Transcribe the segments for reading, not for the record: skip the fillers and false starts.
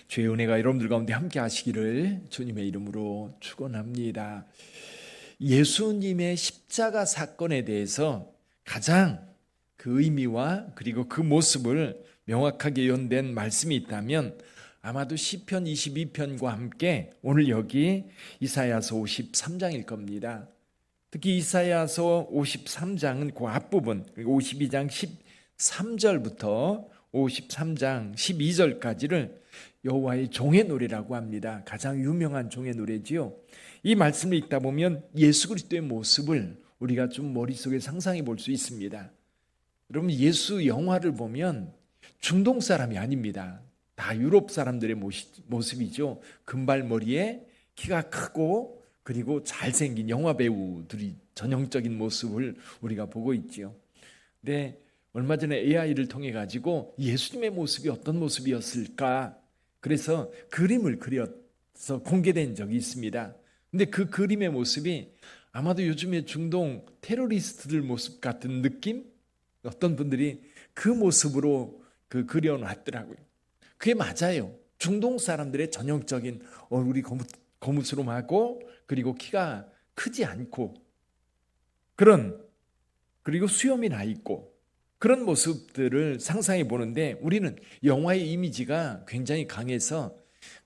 주의 은혜가 여러분들 가운데 함께 하시기를 주님의 이름으로 축원합니다. 예수님의 십자가 사건에 대해서 가장 그 의미와 그리고 그 모습을 명확하게 연된 말씀이 있다면 아마도 시편 22편과 함께 오늘 여기 이사야서 53장일 겁니다. 특히 이사야서 53장은 그 앞부분, 그리고 52장 13절부터 53장 12절까지를 여호와의 종의 노래라고 합니다. 가장 유명한 종의 노래지요. 이 말씀을 읽다 보면 예수 그리스도의 모습을 우리가 좀 머릿속에 상상해 볼 수 있습니다. 여러분, 예수 영화를 보면 중동 사람이 아닙니다. 다 유럽 사람들의 모습이죠. 금발머리에 키가 크고 그리고 잘생긴 영화 배우들이 전형적인 모습을 우리가 보고 있지요. 근데 얼마 전에 AI를 통해 가지고 예수님의 모습이 어떤 모습이었을까? 그래서 그림을 그려서 공개된 적이 있습니다. 근데 그 그림의 모습이 아마도 요즘에 중동 테러리스트들 모습 같은 느낌? 어떤 분들이 그 모습으로 그려놨더라고요. 그게 맞아요. 중동 사람들의 전형적인 얼굴이 거무스름하고 그리고 키가 크지 않고 그리고 수염이 나 있고 그런 모습들을 상상해 보는데 우리는 영화의 이미지가 굉장히 강해서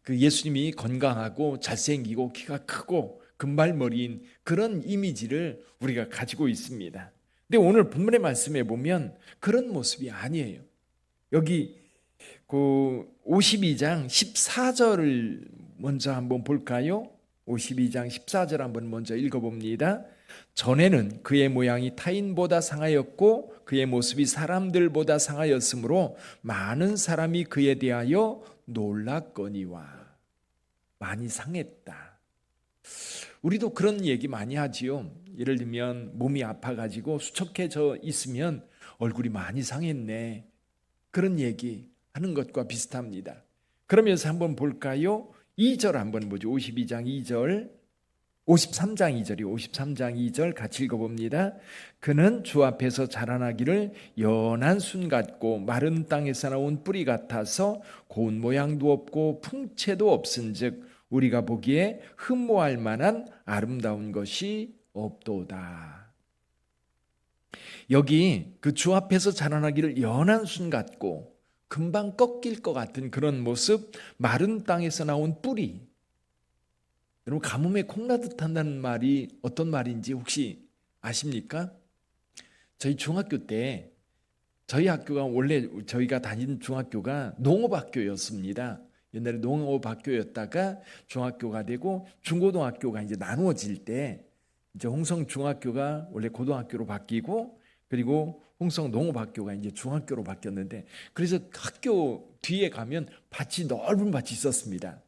그 예수님이 건강하고 잘생기고 키가 크고 금발머리인 그런 이미지를 우리가 가지고 있습니다. 근데 오늘 본문의 말씀에 보면 그런 모습이 아니에요. 여기 그 52장 14절을 먼저 한번 볼까요? 52장 14절 한번 먼저 읽어봅니다. 전에는 그의 모양이 타인보다 상하였고 그의 모습이 사람들보다 상하였으므로 많은 사람이 그에 대하여 놀랐거니와. 많이 상했다. 우리도 그런 얘기 많이 하지요. 예를 들면 몸이 아파가지고 수척해져 있으면 얼굴이 많이 상했네. 그런 얘기 하는 것과 비슷합니다. 그러면서 한번 볼까요? 2절 한번 보죠. 52장 2절, 53장 2절이 53장 2절 같이 읽어봅니다. 그는 주 앞에서 자라나기를 연한 순 같고 마른 땅에서 나온 뿌리 같아서 고운 모양도 없고 풍채도 없은즉 우리가 보기에 흠모할 만한 아름다운 것이 없도다. 여기 그 주 앞에서 자라나기를 연한 순 같고 금방 꺾일 것 같은 그런 모습, 마른 땅에서 나온 뿌리. 여러분, 가뭄에 콩나듯 한다는 말이 어떤 말인지 혹시 아십니까? 저희 중학교 때 저희 학교가 원래 저희가 다닌 중학교가 농업학교였습니다. 옛날에 농업학교였다가 중학교가 되고 중고등학교가 이제 나누어질 때 이제 홍성 중학교가 원래 고등학교로 바뀌고 그리고 홍성 농업학교가 이제 중학교로 바뀌었는데 그래서 학교 뒤에 가면 밭이 넓은 밭이 있었습니다.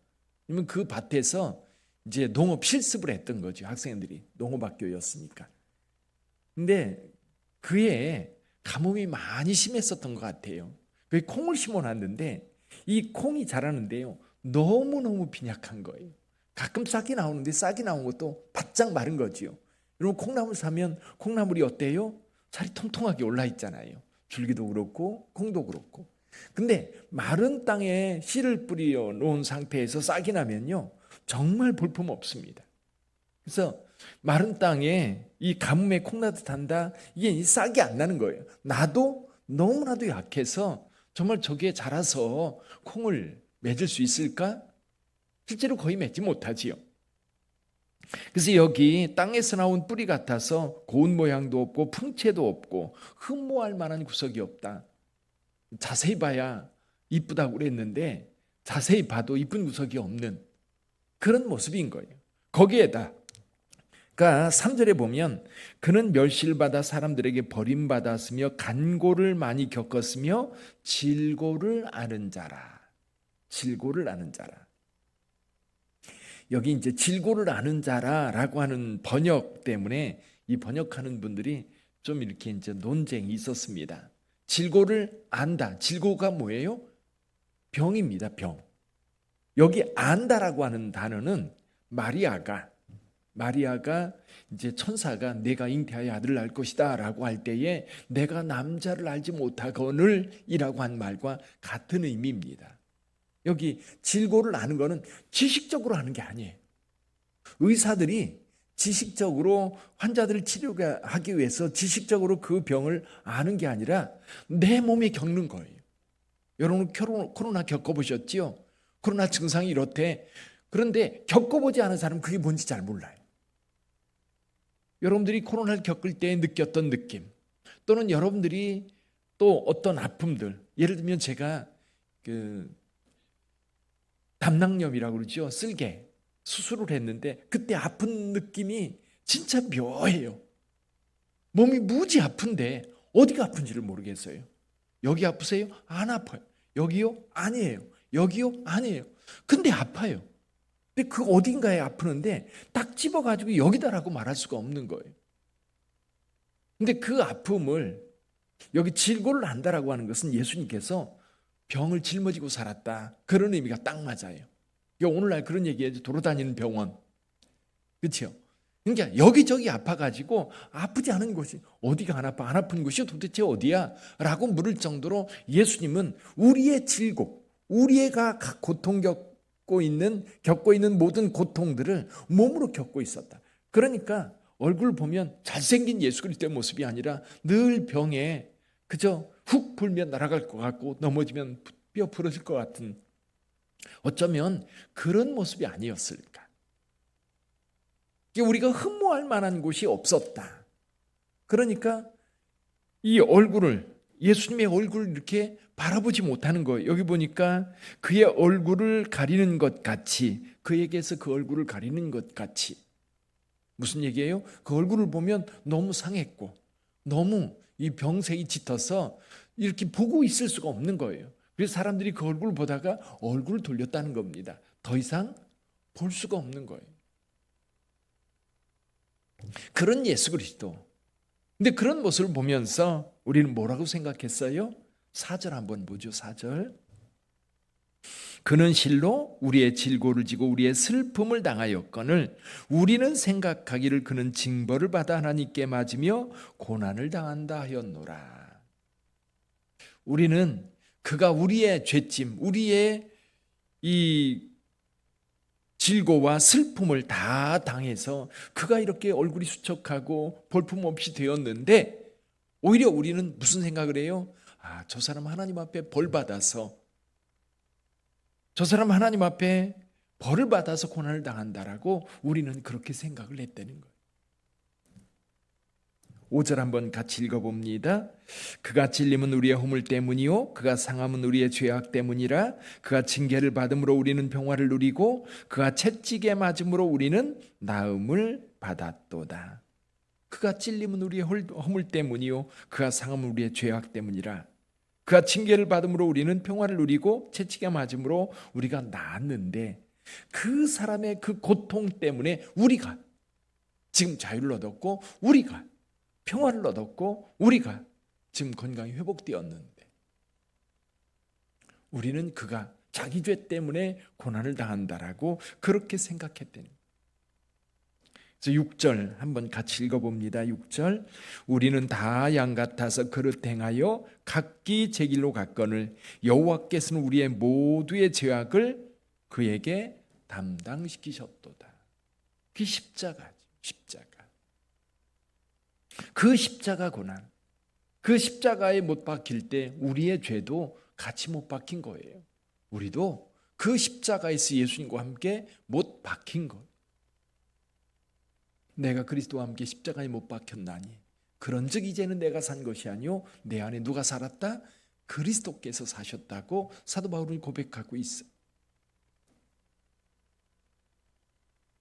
그러면 그 밭에서 이제 농업 실습을 했던 거죠. 학생들이 농업학교였으니까. 근데 그해 가뭄이 많이 심했었던 것 같아요. 그 콩을 심어놨는데 이 콩이 자라는데요. 너무너무 빈약한 거예요. 가끔 싹이 나오는데 싹이 나온 것도 바짝 마른 거지요. 여러분, 콩나물 사면 콩나물이 어때요? 살이 통통하게 올라 있잖아요. 줄기도 그렇고 콩도 그렇고. 근데 마른 땅에 씨를 뿌려 놓은 상태에서 싹이 나면요. 정말 볼품 없습니다. 그래서 마른 땅에 이 가뭄에 콩나듯 한다. 이게 싹이 안 나는 거예요. 나도 너무나도 약해서 정말 저기에 자라서 콩을 맺을 수 있을까? 실제로 거의 맺지 못하지요. 그래서 여기 땅에서 나온 뿌리 같아서 고운 모양도 없고 풍채도 없고 흠모할 만한 구석이 없다. 자세히 봐야 이쁘다고 그랬는데 자세히 봐도 이쁜 구석이 없는 그런 모습인 거예요. 거기에다 그러니까 3절에 보면 그는 멸시를 사람들에게 버림받았으며 간고를 많이 겪었으며 질고를 아는 자라. 질고를 아는 자라. 여기 이제 질고를 아는 자라라고 하는 번역 때문에 이 번역하는 분들이 좀 이렇게 이제 논쟁이 있었습니다. 질고를 안다. 질고가 뭐예요? 병입니다. 병. 여기 안다라고 하는 단어는 마리아가 이제 천사가 내가 잉태하여 아들을 낳을 것이다 라고 할 때에 내가 남자를 알지 못하거늘 이라고 한 말과 같은 의미입니다. 여기 질고를 아는 거는 지식적으로 하는 게 아니에요. 의사들이 지식적으로 환자들을 치료하기 위해서 지식적으로 그 병을 아는 게 아니라 내 몸에 겪는 거예요. 여러분 코로나 겪어보셨지요? 코로나 증상이 이렇대. 그런데 겪어보지 않은 사람은 그게 뭔지 잘 몰라요. 여러분들이 코로나를 겪을 때 느꼈던 느낌, 또는 여러분들이 또 어떤 아픔들, 예를 들면 제가 담낭염이라고 그러죠. 쓸개 수술을 했는데 그때 아픈 느낌이 진짜 묘해요. 몸이 무지 아픈데 어디가 아픈지를 모르겠어요. 여기 아프세요? 안 아파요. 여기요? 아니에요. 여기요? 아니에요. 근데 아파요. 근데 그 어딘가에 아프는데 딱 집어가지고 여기다라고 말할 수가 없는 거예요. 근데 그 아픔을 여기 질고를 안다라고 하는 것은 예수님께서 병을 짊어지고 살았다. 그런 의미가 딱 맞아요. 오늘날 그런 얘기예요. 돌아다니는 병원. 그렇죠? 그러니까 여기저기 아파가지고 아프지 않은 곳이 어디가 안 아파? 안 아픈 곳이 도대체 어디야? 라고 물을 정도로 예수님은 우리의 질고, 우리가 겪고 있는 모든 고통들을 몸으로 겪고 있었다. 그러니까 얼굴 보면 잘생긴 예수 그리스도의 모습이 아니라 늘 병에 그저 훅 불면 날아갈 것 같고 넘어지면 뼈 부러질 것 같은, 어쩌면 그런 모습이 아니었을까. 우리가 흠모할 만한 곳이 없었다. 그러니까 이 얼굴을, 예수님의 얼굴을 이렇게 바라보지 못하는 거예요. 여기 보니까 그의 얼굴을 가리는 것 같이, 그에게서 그 얼굴을 가리는 것 같이. 무슨 얘기예요? 그 얼굴을 보면 너무 상했고 너무 이 병색이 짙어서 이렇게 보고 있을 수가 없는 거예요. 그래서 사람들이 그 얼굴을 보다가 얼굴을 돌렸다는 겁니다. 더 이상 볼 수가 없는 거예요. 그런 예수 그리스도. 근데 그런 모습을 보면서 우리는 뭐라고 생각했어요? 4절 한번 보죠. 4절. 그는 실로 우리의 질고를 지고 우리의 슬픔을 당하였거늘 우리는 생각하기를 그는 징벌을 받아 하나님께 맞으며 고난을 당한다 하였노라. 우리는 그가 우리의 죄짐, 우리의 이 질고와 슬픔을 다 당해서 그가 이렇게 얼굴이 수척하고 볼품없이 되었는데, 오히려 우리는 무슨 생각을 해요? 저 사람 하나님 앞에 벌 받아서, 저 사람 하나님 앞에 벌을 받아서 고난을 당한다라고 우리는 그렇게 생각을 했다는 거예요. 5절 한번 같이 읽어봅니다. 그가 찔림은 우리의 허물 때문이요 그가 상함은 우리의 죄악 때문이라. 그가 징계를 받음으로 우리는 평화를 누리고 그가 채찍에 맞음으로 우리는 나음을 받았도다. 그가 찔림은 우리의 허물 때문이요 그가 상함은 우리의 죄악 때문이라. 그가 징계를 받음으로 우리는 평화를 누리고 채찍에 맞음으로 우리가 나았는데, 그 사람의 그 고통 때문에 우리가 지금 자유를 얻었고, 우리가 평화를 얻었고, 우리가 지금 건강이 회복되었는데, 우리는 그가 자기 죄 때문에 고난을 당한다라고 그렇게 생각했다는 거예요. 그래서 6절 한번 같이 읽어봅니다. 6절. 우리는 다 양 같아서 그릇 행하여 각기 제 길로 갔거늘 여호와께서는 우리의 모두의 죄악을 그에게 담당시키셨도다. 그 십자가죠. 십자가. 그 십자가 고난, 그 십자가에 못 박힐 때 우리의 죄도 같이 못 박힌 거예요. 우리도 그 십자가에서 예수님과 함께 못 박힌 것. 내가 그리스도와 함께 십자가에 못 박혔나니 그런즉 이제는 내가 산 것이 아니요 내 안에 누가 살았다? 그리스도께서 사셨다고 사도 바울은 고백하고 있어.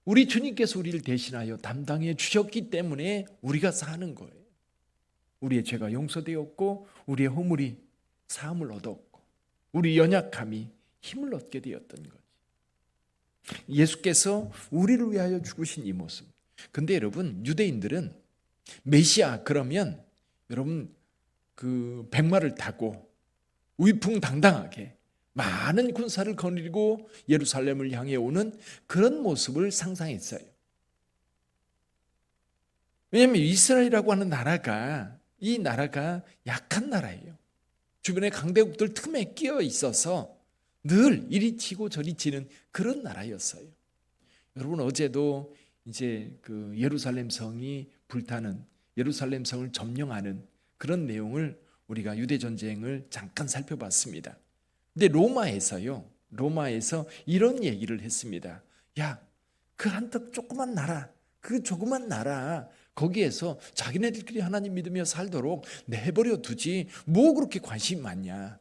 우리 주님께서 우리를 대신하여 담당해 주셨기 때문에 우리가 사는 거예요. 우리의 죄가 용서되었고 우리의 허물이 사함을 얻었고 우리 연약함이 힘을 얻게 되었던 거지. 예수께서 우리를 위하여 죽으신 이 모습. 근데 여러분, 유대인들은 메시아 그러면 여러분 그 백마를 타고 위풍당당하게 많은 군사를 거느리고 예루살렘을 향해 오는 그런 모습을 상상했어요. 왜냐하면 이스라엘이라고 하는 나라가, 이 나라가 약한 나라예요. 주변에 강대국들 틈에 끼어 있어서 늘 이리 치고 저리 치는 그런 나라였어요. 여러분, 어제도 이제 그 예루살렘 성이 불타는, 예루살렘 성을 점령하는 그런 내용을 우리가 유대 전쟁을 잠깐 살펴봤습니다. 근데 로마에서 이런 얘기를 했습니다. 야, 그 한턱 조그만 나라, 그 조그만 나라, 거기에서 자기네들끼리 하나님 믿으며 살도록 내버려 두지 뭐 그렇게 관심이 많냐.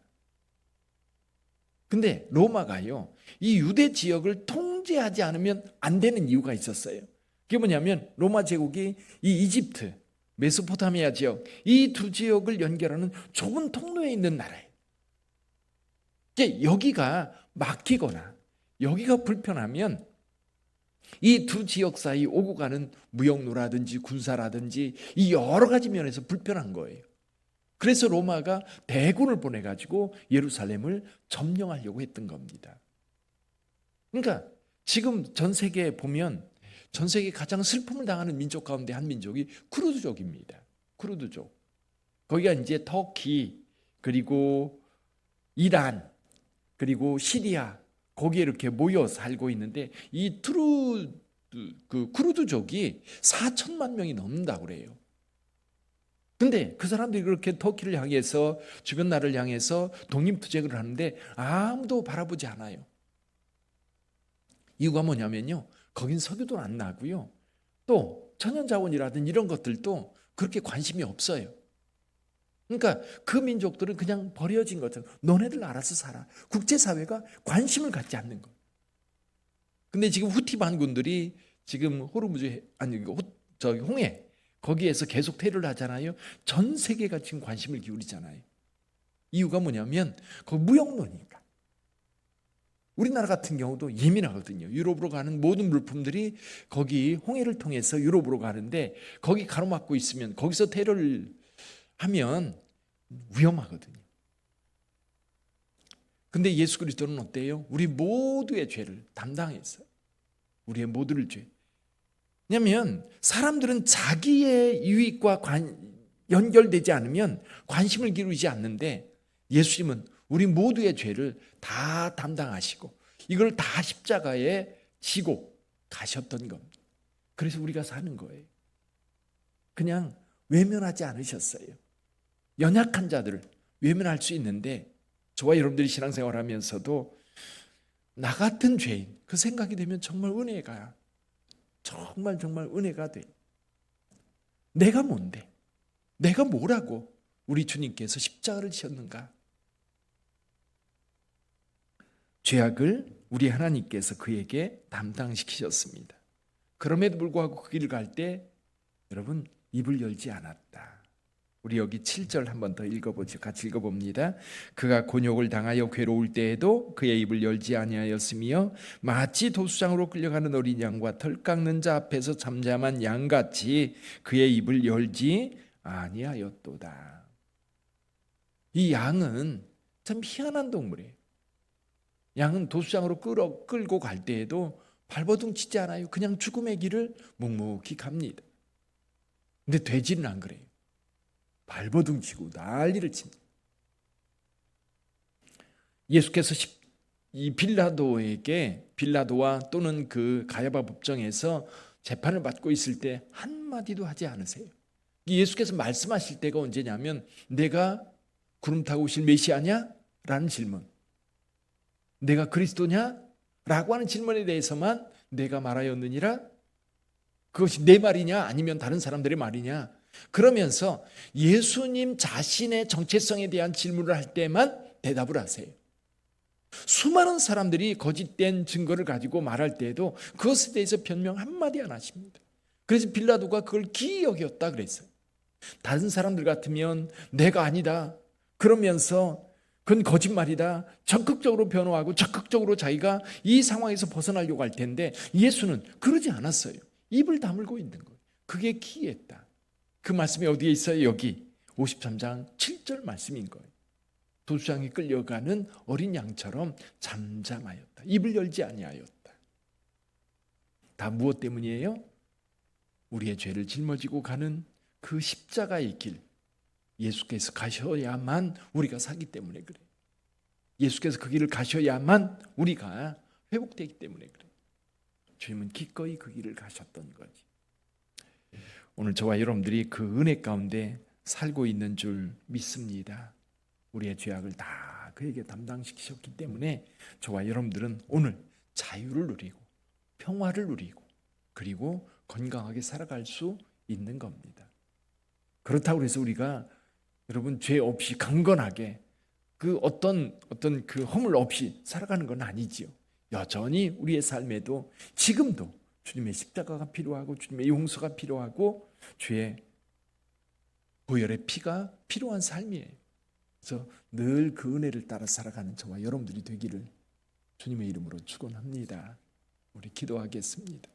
근데 로마가요, 이 유대 지역을 통제하지 않으면 안 되는 이유가 있었어요. 그게 뭐냐면 로마 제국이 이 이집트, 메소포타미아 지역, 이 두 지역을 연결하는 좁은 통로에 있는 나라예요. 여기가 막히거나 여기가 불편하면 이 두 지역 사이 오고 가는 무역로라든지 군사라든지 이 여러 가지 면에서 불편한 거예요. 그래서 로마가 대군을 보내가지고 예루살렘을 점령하려고 했던 겁니다. 그러니까 지금 전 세계에 보면 전 세계 가장 슬픔을 당하는 민족 가운데 한 민족이 쿠르드족입니다. 쿠르드족. 거기가 이제 터키, 그리고 이란, 그리고 시리아, 거기에 이렇게 모여 살고 있는데 이 쿠르드족이 4천만 명이 넘는다고 그래요. 근데 그 사람들이 그렇게 터키를 향해서, 주변 나라를 향해서 독립투쟁을 하는데 아무도 바라보지 않아요. 이유가 뭐냐면요, 거긴 석유도 안 나고요, 또 천연자원이라든 이런 것들도 그렇게 관심이 없어요. 그러니까 그 민족들은 그냥 버려진 것처럼 너네들 알아서 살아. 국제사회가 관심을 갖지 않는 거예요. 근데 지금 후티 반군들이 지금 홍해 거기에서 계속 테러를 하잖아요. 전 세계가 지금 관심을 기울이잖아요. 이유가 뭐냐면 거기 무역로니까. 우리나라 같은 경우도 예민하거든요. 유럽으로 가는 모든 물품들이 거기 홍해를 통해서 유럽으로 가는데 거기 가로막고 있으면, 거기서 테러를 하면 위험하거든요. 근데 예수 그리스도는 어때요? 우리 모두의 죄를 담당했어요. 우리의 모두를 죄. 왜냐하면 사람들은 자기의 유익과 연결되지 않으면 관심을 기울이지 않는데, 예수님은 우리 모두의 죄를 다 담당하시고 이걸 다 십자가에 지고 가셨던 겁니다. 그래서 우리가 사는 거예요. 그냥 외면하지 않으셨어요. 연약한 자들을 외면할 수 있는데, 저와 여러분들이 신앙생활 하면서도 나 같은 죄인, 그 생각이 되면 정말 은혜가, 정말 은혜가 돼. 내가 뭔데? 내가 뭐라고 우리 주님께서 십자가를 지셨는가? 죄악을 우리 하나님께서 그에게 담당시키셨습니다. 그럼에도 불구하고 그 길을 갈 때 여러분 입을 열지 않았다. 우리 여기 7절 한 번 더 읽어보죠. 같이 읽어봅니다. 그가 곤욕을 당하여 괴로울 때에도 그의 입을 열지 아니하였으며 마치 도수장으로 끌려가는 어린 양과 털 깎는 자 앞에서 잠잠한 양같이 그의 입을 열지 아니하였도다. 이 양은 참 희한한 동물이에요. 양은 도수장으로 끌고 갈 때에도 발버둥 치지 않아요. 그냥 죽음의 길을 묵묵히 갑니다. 근데 돼지는 안 그래요. 발버둥 치고 난리를 칩니다. 예수께서 이 빌라도와 또는 그 가야바 법정에서 재판을 받고 있을 때 한마디도 하지 않으세요. 예수께서 말씀하실 때가 언제냐면, 내가 구름 타고 오실 메시아냐? 라는 질문, 내가 그리스도냐? 라고 하는 질문에 대해서만 내가 말하였느니라? 그것이 내 말이냐 아니면 다른 사람들의 말이냐? 그러면서 예수님 자신의 정체성에 대한 질문을 할 때만 대답을 하세요. 수많은 사람들이 거짓된 증거를 가지고 말할 때에도 그것에 대해서 변명 한마디 안 하십니다. 그래서 빌라도가 그걸 기이 여겼다 그랬어요. 다른 사람들 같으면 내가 아니다 그러면서 그건 거짓말이다 적극적으로 변호하고 적극적으로 자기가 이 상황에서 벗어나려고 할 텐데, 예수는 그러지 않았어요. 입을 다물고 있는 거예요. 그게 기이했다. 그 말씀이 어디에 있어요? 여기 53장 7절 말씀인 거예요. 도수장이 끌려가는 어린 양처럼 잠잠하였다. 입을 열지 아니하였다. 다 무엇 때문이에요? 우리의 죄를 짊어지고 가는 그 십자가의 길, 예수께서 가셔야만 우리가 사기 때문에 그래요. 예수께서 그 길을 가셔야만 우리가 회복되기 때문에 그래요. 주님은 기꺼이 그 길을 가셨던 거지. 오늘 저와 여러분들이 그 은혜 가운데 살고 있는 줄 믿습니다. 우리의 죄악을 다 그에게 담당시키셨기 때문에 저와 여러분들은 오늘 자유를 누리고 평화를 누리고 그리고 건강하게 살아갈 수 있는 겁니다. 그렇다고 해서 우리가 여러분 죄 없이 강건하게 그 어떤 그 허물 없이 살아가는 건 아니지요. 여전히 우리의 삶에도 지금도 주님의 십자가가 필요하고 주님의 용서가 필요하고 주의 보혈의 피가 필요한 삶이에요. 그래서 늘 그 은혜를 따라 살아가는 저와 여러분들이 되기를 주님의 이름으로 축원합니다. 우리 기도하겠습니다.